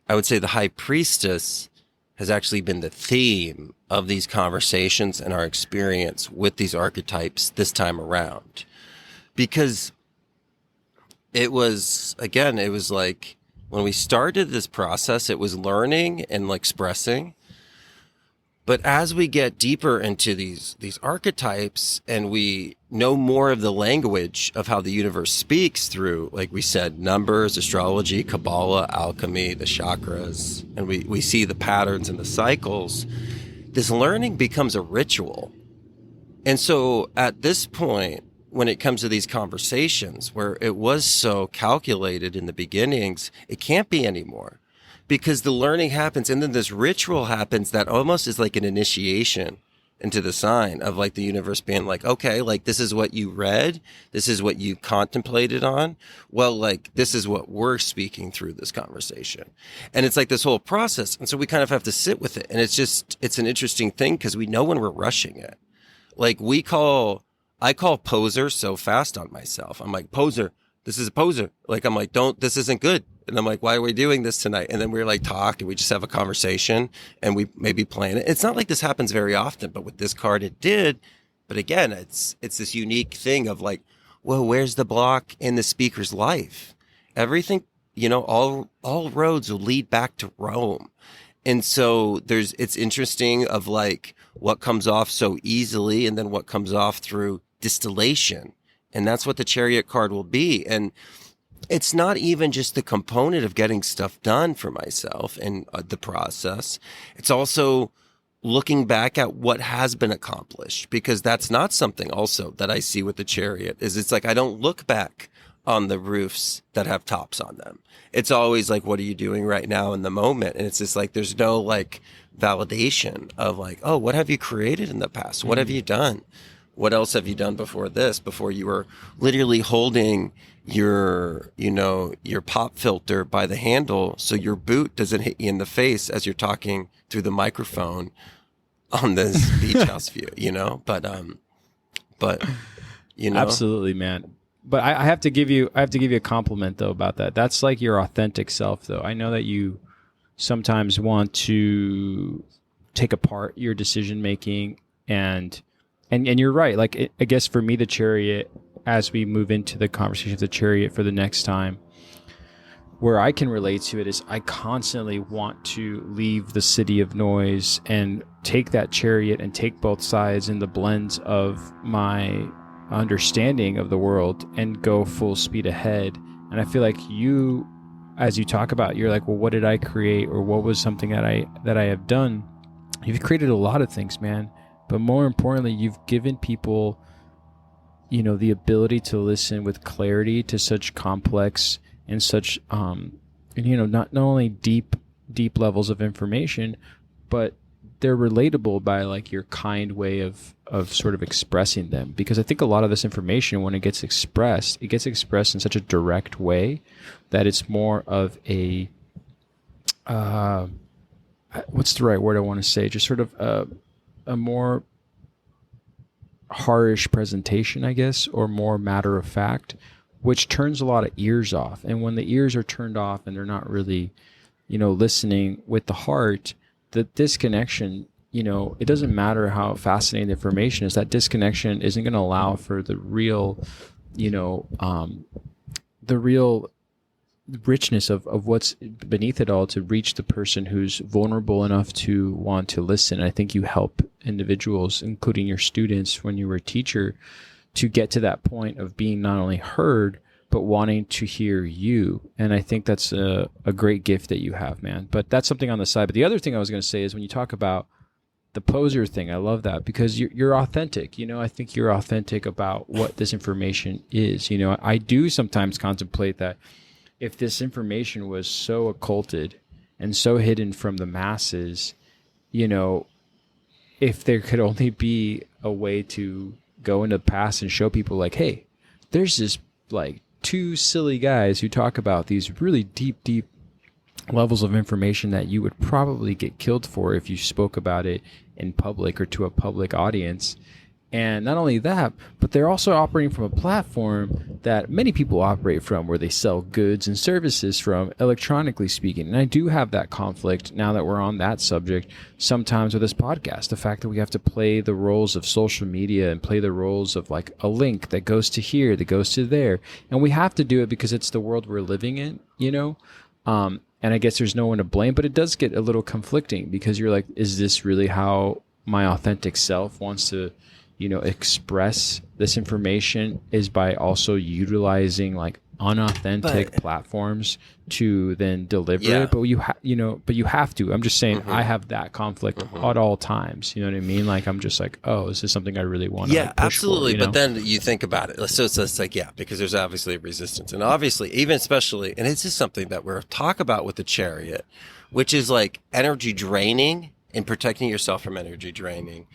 would say the High Priestess has actually been the theme of these conversations and our experience with these archetypes this time around. Because it was like when we started this process, it was learning and expressing. But as we get deeper into these archetypes and we know more of the language of how the universe speaks through, like we said, numbers, astrology, Kabbalah, alchemy, the chakras, and we see the patterns and the cycles, this learning becomes a ritual. And so at this point, when it comes to these conversations where it was so calculated in the beginnings, it can't be anymore. Because the learning happens and then this ritual happens that almost is like an initiation into the sign of the universe being okay, this is what you read. This is what you contemplated on. Well, this is what we're speaking through this conversation. And it's this whole process. And so we kind of have to sit with it. And it's an interesting thing because we know when we're rushing it. I call poser so fast on myself. I'm like, poser, this is a poser. I'm like, this isn't good. And I'm like, why are we doing this tonight? And then we're talk and we just have a conversation and we maybe plan it. It's not like this happens very often, but with this card it did. But again, it's this unique thing of well, where's the block in the speaker's life? Everything, all roads will lead back to Rome. And so it's interesting of what comes off so easily and then what comes off through distillation. And that's what the Chariot card will be. And it's not even just the component of getting stuff done for myself and the process. It's also looking back at what has been accomplished, because that's not something also that I see with the Chariot is it's I don't look back on the roofs that have tops on them. It's always what are you doing right now in the moment? And it's just there's no validation of oh, what have you created in the past? What have you done? What else have you done before this? Before you were literally holding your pop filter by the handle so your boot doesn't hit you in the face as you're talking through the microphone on this beach house view, But Absolutely, man. But I have to give you a compliment though about that. That's your authentic self though. I know that you sometimes want to take apart your decision making and you're right. I guess for me, the Chariot, as we move into the conversation of the Chariot for the next time, where I can relate to it is I constantly want to leave the city of noise and take that Chariot and take both sides in the blends of my understanding of the world and go full speed ahead. And I feel you, as you talk about, you're well, what did I create, or what was something that I have done? You've created a lot of things, man. But more importantly, you've given people, the ability to listen with clarity to such complex and such, not only deep levels of information, but they're relatable by your kind way of sort of expressing them. Because I think a lot of this information, when it gets expressed in such a direct way that it's more of a, what's the right word I want to say? Just sort of a more harsh presentation, I guess, or more matter of fact, which turns a lot of ears off. And when the ears are turned off and they're not really, listening with the heart, the disconnection, it doesn't matter how fascinating the information is, that disconnection isn't going to allow for the real, the real richness of what's beneath it all to reach the person who's vulnerable enough to want to listen. I think you help individuals, including your students when you were a teacher, to get to that point of being not only heard, but wanting to hear you. And I think that's a great gift that you have, man. But that's something on the side. But the other thing I was going to say is when you talk about the poser thing, I love that because you're authentic. I think you're authentic about what this information is. I do sometimes contemplate that if this information was so occulted and so hidden from the masses, if there could only be a way to go into the past and show people hey, there's this two silly guys who talk about these really deep levels of information that you would probably get killed for if you spoke about it in public or to a public audience. And not only that, but they're also operating from a platform that many people operate from, where they sell goods and services from, electronically speaking. And I do have that conflict, now that we're on that subject, sometimes with this podcast. The fact that we have to play the roles of social media and play the roles of like a link that goes to here, that goes to there. And we have to do it because it's the world we're living in, you know? And I guess there's no one to blame, but it does get a little conflicting, because you're like, is this really how my authentic self wants to, you know, express this information, is by also utilizing like unauthentic platforms to then deliver it. But you have to. I'm just saying, I have that conflict at all times. You know what I mean? Like, I'm just like, oh, is this something I really want to push absolutely. for, you know? But then you think about it. So it's like, because there's obviously resistance, and obviously, even especially, and it's just something that we're talk about with the chariot, which is like energy draining and protecting yourself from energy draining.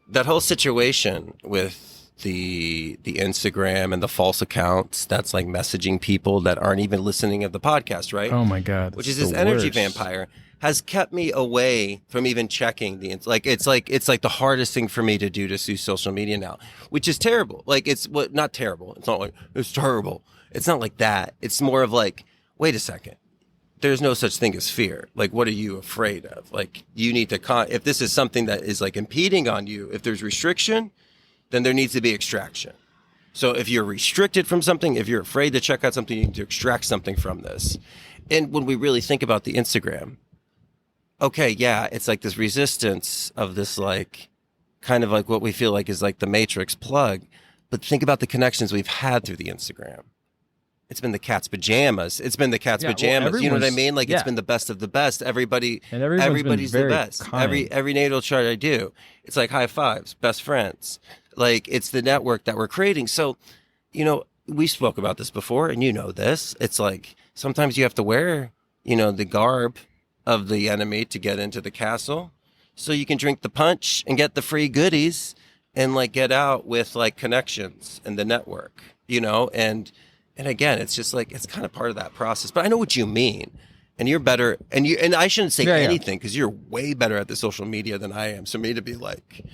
That whole situation with the Instagram and the false accounts that's like messaging people that aren't even listening to the podcast, right? Oh my God. Which is this energy vampire, has kept me away from even checking it's like the hardest thing for me to do social media now, which is terrible. Like, it's not terrible. It's not like it's terrible. It's not like that. It's more of like, wait a second. There's no such thing as fear. Like, what are you afraid of? Like, you need to, if this is something that is like impeding on you, if there's restriction, then there needs to be extraction. So if you're restricted from something, if you're afraid to check out something, you need to extract something from this. And when we really think about the Instagram, okay, yeah, it's like this resistance of this, like, kind of like what we feel like is like the Matrix plug. But think about the connections we've had through the Instagram. It's been the cat's pajamas. It's been the cat's pajamas. Well, you know what I mean? Like, it's been the best of the best. Everybody's the best. Kind. Every natal chart I do, it's like high fives, best friends. Like, it's the network that we're creating. So, you know, we spoke about this before, and you know this. It's like, sometimes you have to wear, you know, the garb of the enemy to get into the castle, so you can drink the punch and get the free goodies, and like get out with like connections and the network, you know. And again, it's just like, it's kind of part of that process. But I know what you mean. And you're better, and I shouldn't say anything, because you're way better at the social media than I am. So me to be like,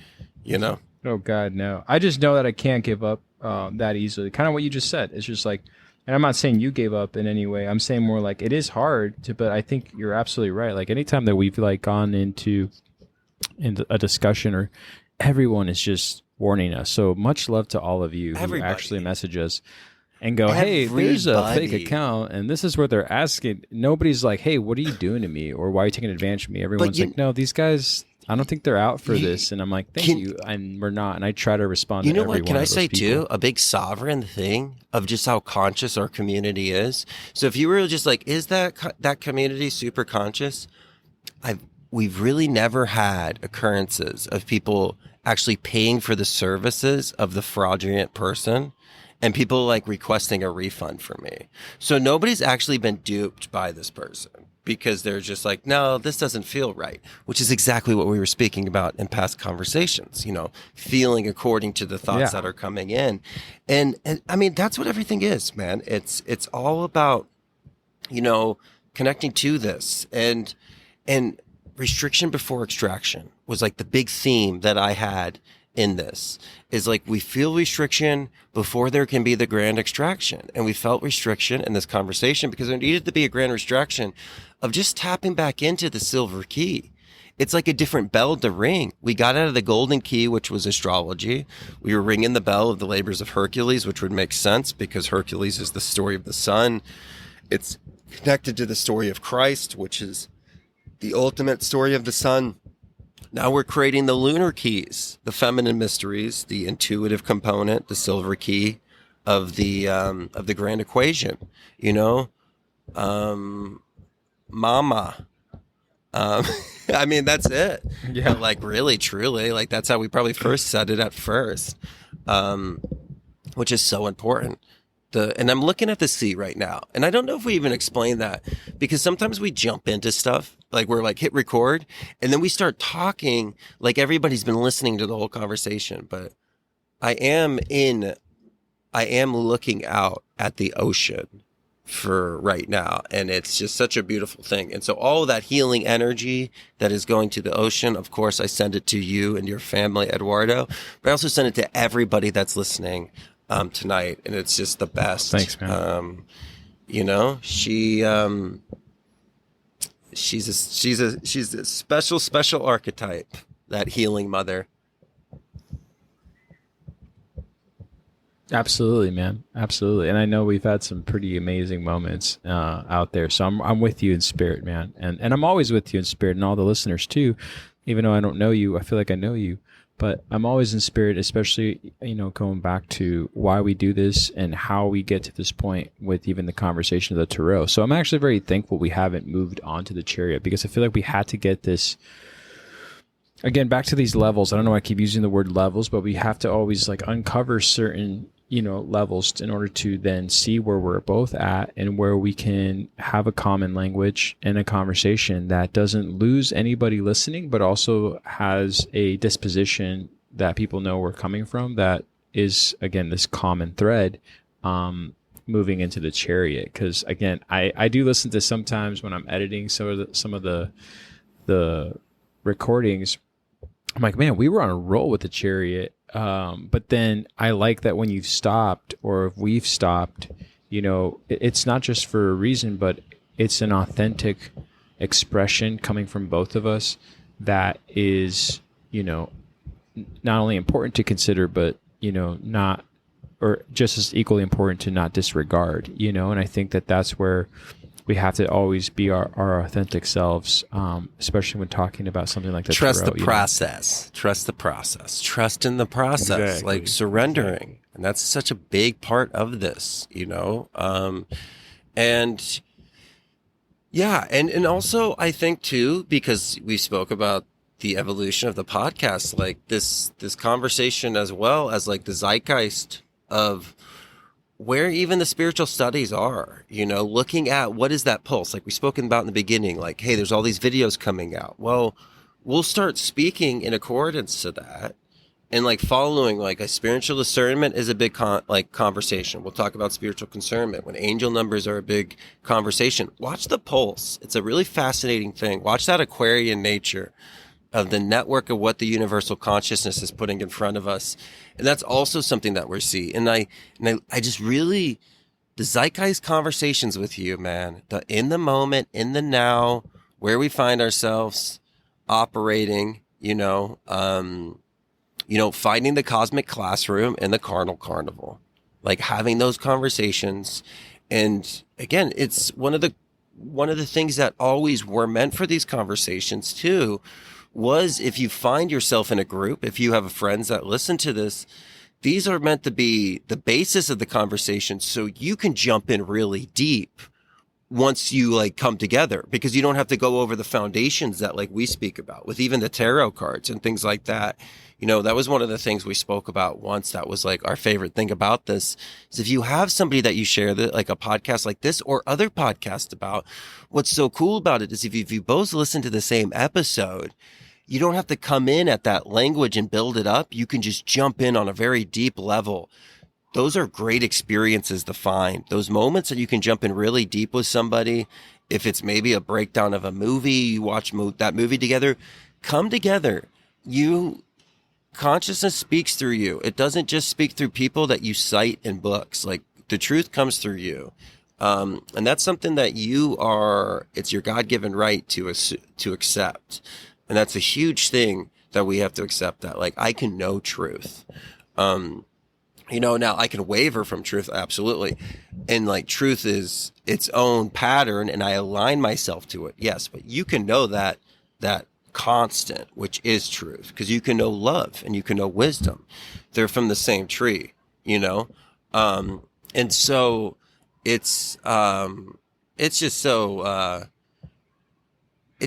you know. Oh God, no. I just know that I can't give up that easily. Kind of what you just said. It's just like, and I'm not saying you gave up in any way. I'm saying more like, it is hard to, but I think you're absolutely right. Like, anytime that we've like gone into a discussion, or everyone is just warning us. So much love to all of you who actually message us and go, hey, there's a fake account, and this is what they're asking. Nobody's like, hey, what are you doing to me? Or why are you taking advantage of me? Everyone's like, no, these guys, I don't think they're out for this. And I'm like, thank you. And we're not. And I try to respond to every one of those people. Can I say, too, a big sovereign thing of just how conscious our community is? So if you were just like, is that community super conscious? We've really never had occurrences of people actually paying for the services of the fraudulent person, and people like requesting a refund from me. So nobody's actually been duped by this person, because they're just like, no, this doesn't feel right, which is exactly what we were speaking about in past conversations, you know, feeling according to the thoughts that are coming in. And I mean, that's what everything is, man. It's all about, you know, connecting to this, and restriction before extraction was like the big theme that I had in this. Is like, we feel restriction before there can be the grand extraction. And we felt restriction in this conversation because there needed to be a grand extraction of just tapping back into the silver key. It's like a different bell to ring. We got out of the golden key, which was astrology. We were ringing the bell of the labors of Hercules, which would make sense because Hercules is the story of the sun. It's connected to the story of Christ, which is the ultimate story of the sun. Now we're creating the lunar keys, the feminine mysteries, the intuitive component, the silver key of the grand equation, you know, mama. I mean, that's it. Yeah. Like, really, truly, like, that's how we probably first said it at first, which is so important. And I'm looking at the sea right now, and I don't know if we even explained that, because sometimes we jump into stuff, like we're like hit record, and then we start talking like everybody's been listening to the whole conversation. But I am looking out at the ocean for right now. And it's just such a beautiful thing. And so all of that healing energy that is going to the ocean, of course, I send it to you and your family, Eduardo, but I also send it to everybody that's listening tonight. And it's just the best. Thanks, man. You know, she's a special archetype, that healing mother. Absolutely, man. Absolutely. And I know we've had some pretty amazing moments out there. So I'm with you in spirit, man. And I'm always with you in spirit, and all the listeners too. Even though I don't know you, I feel like I know you. But I'm always in spirit, especially, going back to why we do this and how we get to this point with even the conversation of the tarot. So I'm actually very thankful we haven't moved on to the chariot, because I feel like we had to get this, again, back to these levels. I don't know why I keep using the word levels, but we have to always uncover certain levels in order to then see where we're both at and where we can have a common language and a conversation that doesn't lose anybody listening, but also has a disposition that people know we're coming from, that is, again, this common thread moving into the chariot. Because, again, I do listen to sometimes when I'm editing some of the recordings. I'm like, man, we were on a roll with the chariot. But then I like that when you've stopped, or if we've stopped, it's not just for a reason, but it's an authentic expression coming from both of us that is, not only important to consider, but, not, or just as equally important to not disregard, and I think that that's where we have to always be our authentic selves, especially when talking about something like that. Trust the process. Trust the process. Trust in the process. Exactly. Like surrendering. Exactly. And that's such a big part of this, and yeah. And also I think too, because we spoke about the evolution of the podcast, like this conversation, as well as like the zeitgeist of where even the spiritual studies are, looking at what is that pulse, like we spoken about in the beginning, like, hey, there's all these videos coming out. Well, we'll start speaking in accordance to that, and like following, like a spiritual discernment is a big conversation. We'll talk about spiritual discernment when angel numbers are a big conversation. Watch the pulse. It's a really fascinating thing. Watch that Aquarian nature of the network of what the universal consciousness is putting in front of us. And that's also something that we're seeing. And I just really, the zeitgeist conversations with you, man, the in the moment, in the now, where we find ourselves operating, finding the cosmic classroom and the carnal carnival, like having those conversations. And again, it's one of the things that always were meant for these conversations too, was if you find yourself in a group, if you have friends that listen to this, these are meant to be the basis of the conversation, so you can jump in really deep once you come together, because you don't have to go over the foundations that we speak about with even the tarot cards and things like that. That was one of the things we spoke about once. That was our favorite thing about this, is if you have somebody that you share a podcast like this or other podcasts about, what's so cool about it is if you both listen to the same episode, you don't have to come in at that language and build it up. You can just jump in on a very deep level. Those are great experiences to find. Those moments that you can jump in really deep with somebody. If it's maybe a breakdown of a movie, you watch that movie together, come together. Consciousness speaks through you. It doesn't just speak through people that you cite in books. The truth comes through you. And that's something that it's your God-given right to accept. And that's a huge thing that we have to accept, that I can know truth. Now I can waver from truth. Absolutely. And truth is its own pattern, and I align myself to it. Yes. But you can know that constant, which is truth, because you can know love and you can know wisdom. They're from the same tree, and so it's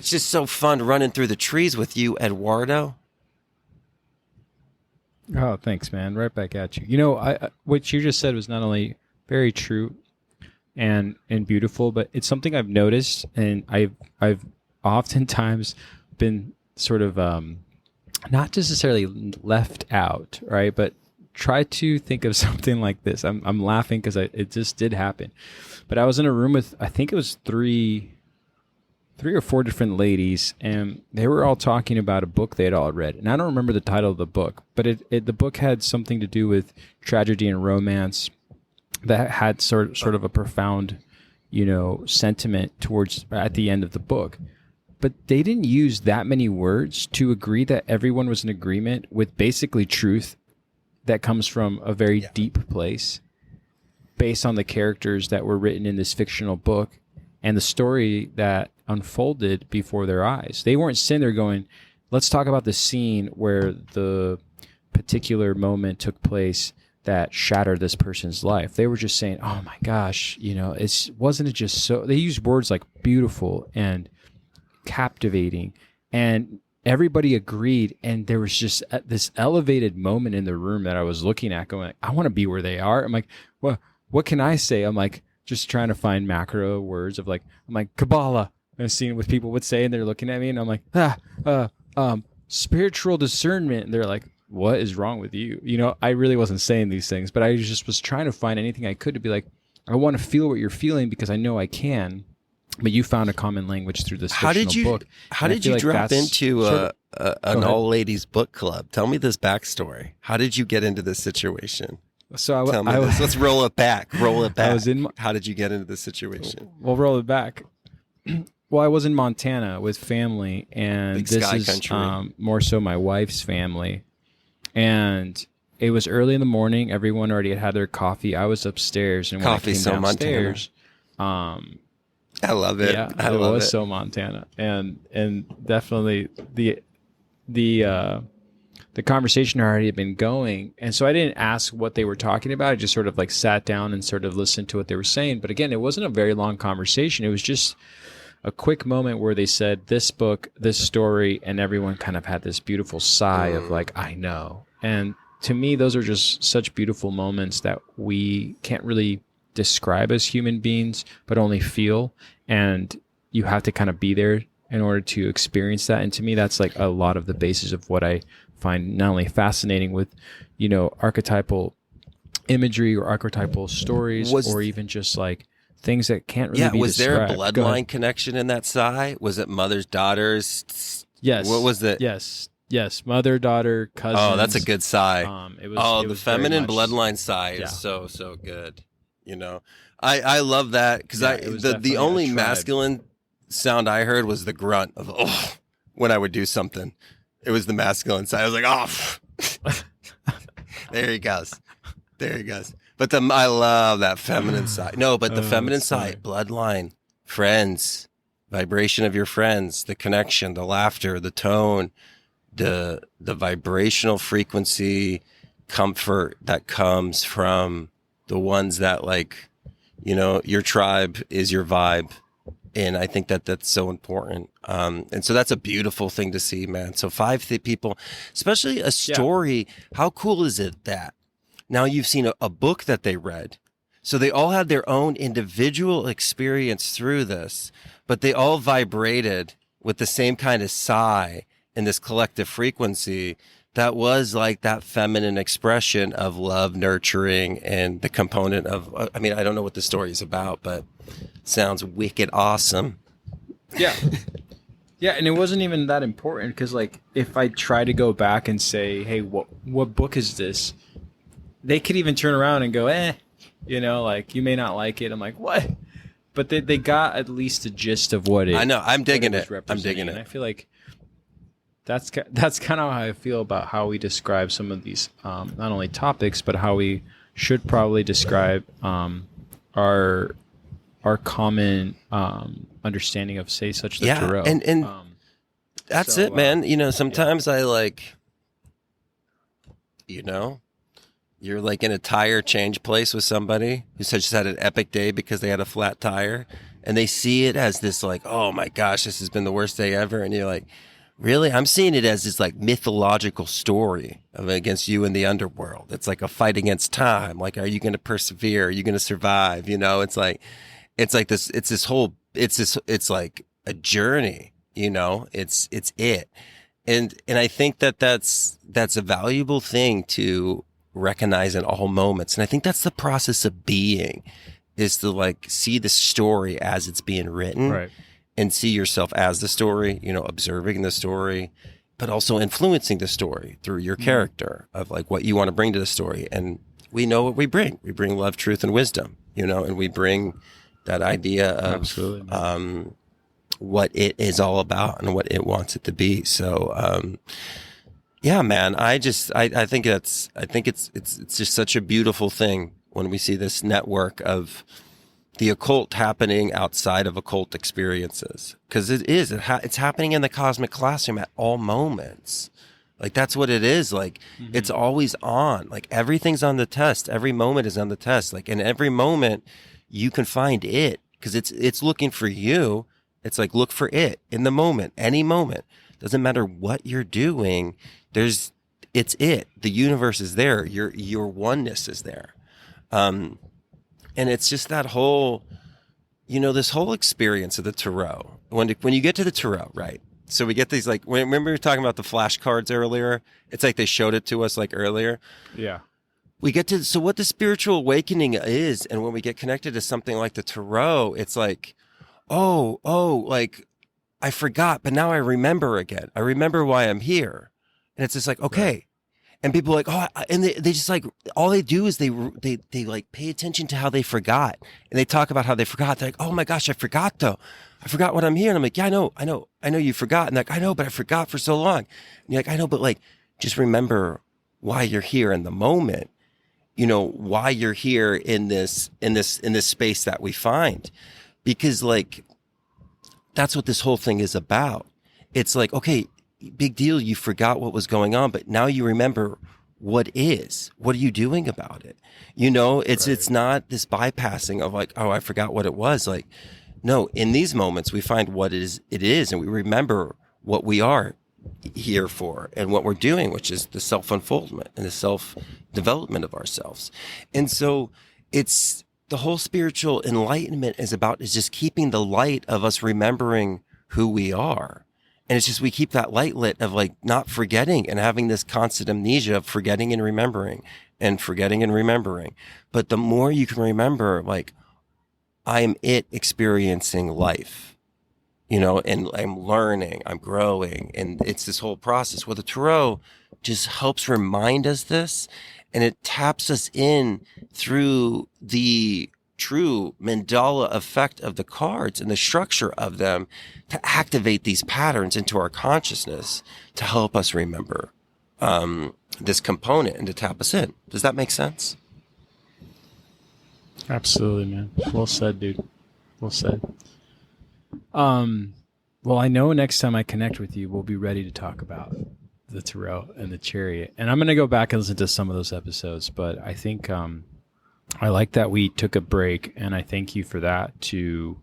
just so fun running through the trees with you, Eduardo. Oh, thanks, man. Right back at you. What you just said was not only very true and beautiful, but it's something I've noticed, and I've oftentimes been sort of not necessarily left out, right? But try to think of something like this. I'm laughing because it just did happen. But I was in a room with, I think it was three or four different ladies, and they were all talking about a book they had all read. And I don't remember the title of the book, but the book had something to do with tragedy and romance that had sort of a profound, sentiment towards at the end of the book. But they didn't use that many words to agree that everyone was in agreement with basically truth that comes from a very deep place based on the characters that were written in this fictional book and the story that unfolded before their eyes. They weren't sitting there going, let's talk about the scene where the particular moment took place that shattered this person's life. They were just saying, oh my gosh, wasn't it just so, they used words like beautiful and captivating, and everybody agreed. And there was just this elevated moment in the room that I was looking at going, I want to be where they are. I'm like, well, what can I say? I'm like, just trying to find macro words of I'm like, Kabbalah. I've seen what people would say, and they're looking at me, and I'm like, spiritual discernment. And they're like, what is wrong with you? I really wasn't saying these things, but I just was trying to find anything I could to be like, I want to feel what you're feeling because I know I can. But you found a common language through this fictional book. How did you drop into an all-ladies book club? Tell me this backstory. How did you get into this situation? So Tell me this. Let's roll it back. How did you get into this situation? We'll roll it back. Well, I was in Montana with family, and Big this sky is country. more so my wife's family. And it was early in the morning. Everyone already had their coffee. I was upstairs, and when I came downstairs, I love it. Yeah, I love it. So Montana, and definitely the conversation already had been going, and so I didn't ask what they were talking about. I just sort of sat down and sort of listened to what they were saying. But again, it wasn't a very long conversation. It was just a quick moment where they said this book, this story, and everyone kind of had this beautiful sigh of I know. And to me, those are just such beautiful moments that we can't really describe as human beings, but only feel. And you have to kind of be there in order to experience that. And to me, that's a lot of the basis of what I find not only fascinating with, archetypal imagery or archetypal stories, or even just things that can't really be was described. There a bloodline connection in that sigh? Was it mothers, daughters? Yes. What was it? Yes. Mother, daughter, cousins. Oh, that's a good sigh. It was the feminine bloodline sigh is so good. I love that because the only masculine sound I heard was the grunt of when I would do something. It was the masculine side. I was like, there he goes. But I love that feminine side. No, but the feminine side, bloodline, friends, vibration of your friends, the connection, the laughter, the tone, the vibrational frequency, comfort that comes from the ones that your tribe is your vibe. And I think that that's so important. And so that's a beautiful thing to see, man. So 5 people, especially a story. Yeah. How cool is it that now you've seen a book that they read? So they all had their own individual experience through this, but they all vibrated with the same kind of sigh in this collective frequency that was that feminine expression of love, nurturing, and the component of, I don't know what the story is about, but it sounds wicked awesome. Yeah. Yeah, and it wasn't even that important because, if I try to go back and say, hey, what book is this? They could even turn around and go, you may not like it. I'm like, what? But they got at least the gist of what it. I know. I'm digging it. I'm digging it. And I feel like that's kind of how I feel about how we describe some of these, not only topics, but how we should probably describe our common understanding of, say, such the Tarot. And that's it, man. Sometimes I you're in a tire change place with somebody who just had an epic day because they had a flat tire, and they see it as this oh my gosh, this has been the worst day ever. And you're like, really? I'm seeing it as this mythological story against you in the underworld. It's a fight against time. Are you going to persevere? Are you going to survive? It's this, it's a journey, it's it. And I think that's a valuable thing to recognize in all moments. And I think that's the process of being, is to like see the story as it's being written, Right. and see yourself as the story, you know, observing the story, but also influencing the story through your character of like what you want to bring to the story. And we know what we bring. We bring love, truth, and wisdom, you know, and we bring that idea of Absolutely. what it is all about and what it wants it to be. So, yeah, man, I think it's just such a beautiful thing when we see this network of the occult happening outside of occult experiences. Cause it's happening in the cosmic classroom at all moments. Like that's what it is. Like it's always on, like everything's on the test. Every moment is on the test. Like in every moment you can find it, cause it's looking for you. It's like, look for it in the moment, any moment. Doesn't matter what you're doing. It's it. The universe is there. Your oneness is there. And it's just that whole, you know, this whole experience of the tarot. When you get to the tarot, right? So we get these, like, remember we were talking about the flashcards earlier? It's like they showed it to us like earlier. Yeah. We get to, so what the spiritual awakening is, and when we get connected to something like the tarot, it's like, oh, like I forgot, but now I remember again. I remember why I'm here. And it's just like, okay. Right. And people are like, oh, and they just like, all they do is they like pay attention to how they forgot. And they talk about how they forgot. They're like, oh my gosh, I forgot though. I forgot what I'm here. And I'm like, yeah, I know you forgot. And like, I know, but I forgot for so long. And you're like, I know, but like, just remember why you're here in the moment, you know, why you're here in this space that we find. Because like, that's what this whole thing is about. It's like, okay, big deal. You forgot what was going on, but now you remember what is. What are you doing about it? You know, it's not this bypassing of like, oh, I forgot what it was. Like, no, in these moments we find what it is, and we remember what we are here for and what we're doing, which is the self-unfoldment and the self-development of ourselves. And so it's the whole spiritual enlightenment is just keeping the light of us remembering who we are. And it's just, we keep that light lit of like not forgetting and having this constant amnesia of forgetting and remembering and forgetting and remembering. But the more you can remember, like, I am experiencing life, you know, and I'm learning, I'm growing. And it's this whole process. Well, the tarot just helps remind us this, and it taps us in through the true mandala effect of the cards and the structure of them to activate these patterns into our consciousness to help us remember this component and to tap us in. Does that make sense? Absolutely, man. Well said, dude. Well said. Well, I know next time I connect with you, we'll be ready to talk about the tarot and the chariot. And I'm going to go back and listen to some of those episodes, but I think I like that we took a break, and I thank you for that, to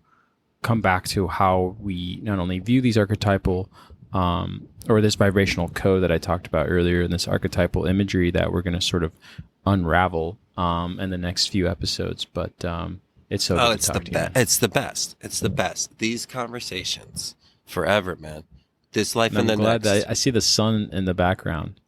come back to how we not only view these archetypal or this vibrational code that I talked about earlier, and this archetypal imagery that we're going to sort of unravel in the next few episodes. But it's so good to talk to you, man. It's the best. It's the best. These conversations forever, man. This life and I'm the glad next. that I see the sun in the background.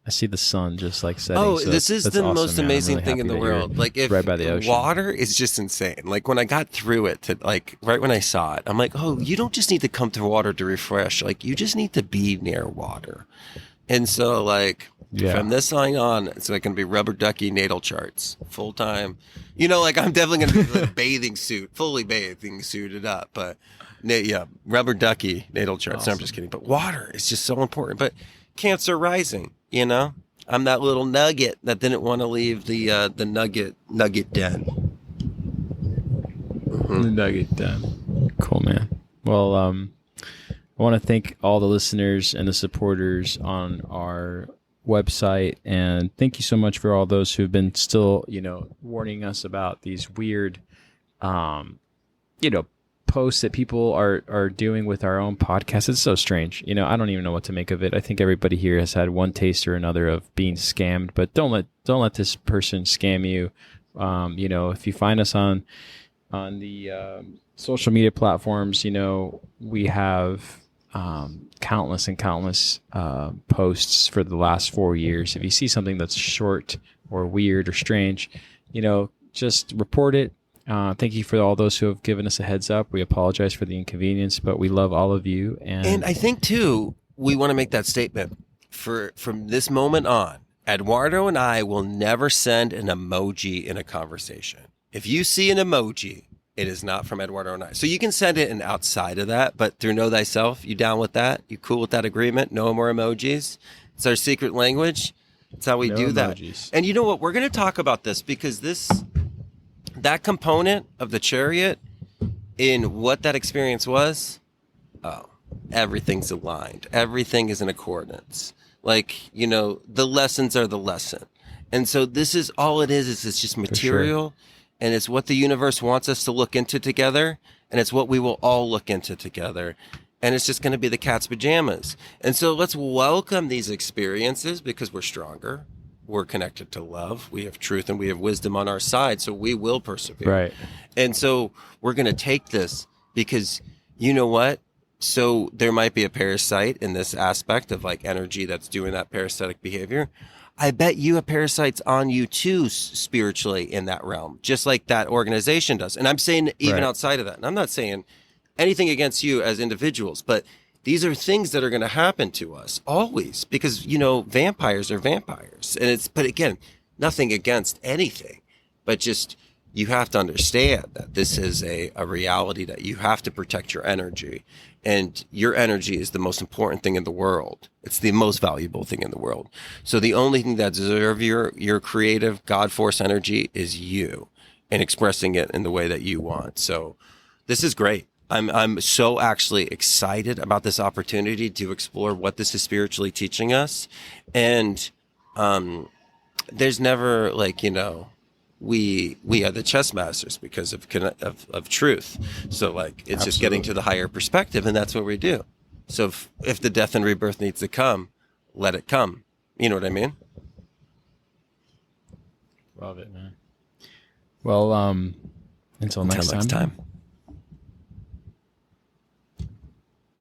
I see the sun just like setting. Oh, so this is the awesome, most man. amazing really thing in the world. Like, if right by the ocean. Water is just insane. Like, when I got through it, to like right when I saw it, I'm like, oh, you don't just need to come to water to refresh. Like, you just need to be near water. And so, like, from this line on, it's like going to be rubber ducky natal charts full time. You know, like, I'm definitely going to be like fully bathing suited up. But yeah, rubber ducky natal charts. Awesome. No, I'm just kidding. But water is just so important. But Cancer rising, you know, I'm that little nugget that didn't want to leave the nugget den. Mm-hmm. The nugget den. Cool, man. Well, I want to thank all the listeners and the supporters on our website, and thank you so much for all those who've been still, you know, warning us about these weird, you know, posts that people are doing with our own podcast. It's so strange. You know, I don't even know what to make of it. I think everybody here has had one taste or another of being scammed, but don't let this person scam you. You know, if you find us on the social media platforms, you know, we have countless and countless posts for the last 4 years. If you see something that's short or weird or strange, just report it. Thank you for all those who have given us a heads up. We apologize for the inconvenience, but we love all of you. And I think, too, we want to make that statement. From this moment on, Eduardo and I will never send an emoji in a conversation. If you see an emoji, it is not from Eduardo and I. So you can send it in outside of that, but through Know Thyself, you down with that? You cool with that agreement? No more emojis? It's our secret language. It's how we do emojis. That. And you know what? We're going to talk about this because that component of the chariot in what that experience was, everything's aligned. Everything is in accordance. The lessons are the lesson. And so this is all it is it's just material. And it's what the universe wants us to look into together. And it's what we will all look into together. And it's just going to be the cat's pajamas. And so let's welcome these experiences because we're stronger. We're connected to love. We have truth and we have wisdom on our side. So we will persevere. Right. And so we're going to take this because you know what? So there might be a parasite in this aspect of energy that's doing that parasitic behavior. I bet you a parasite's on you too spiritually in that realm, just like that organization does. And I'm saying even outside of that, and I'm not saying anything against you as individuals, but these are things that are going to happen to us always because, vampires are vampires. But again, nothing against anything, but just you have to understand that this is a reality that you have to protect your energy. And your energy is the most important thing in the world. It's the most valuable thing in the world. So the only thing that deserves your creative God force energy is you and expressing it in the way that you want. So this is great. I'm so actually excited about this opportunity to explore what this is spiritually teaching us. And there's never we are the chess masters because of truth. So it's Absolutely. Just getting to the higher perspective, and that's what we do. So if the death and rebirth needs to come, let it come. You know what I mean? Love it, man. Well, until next time.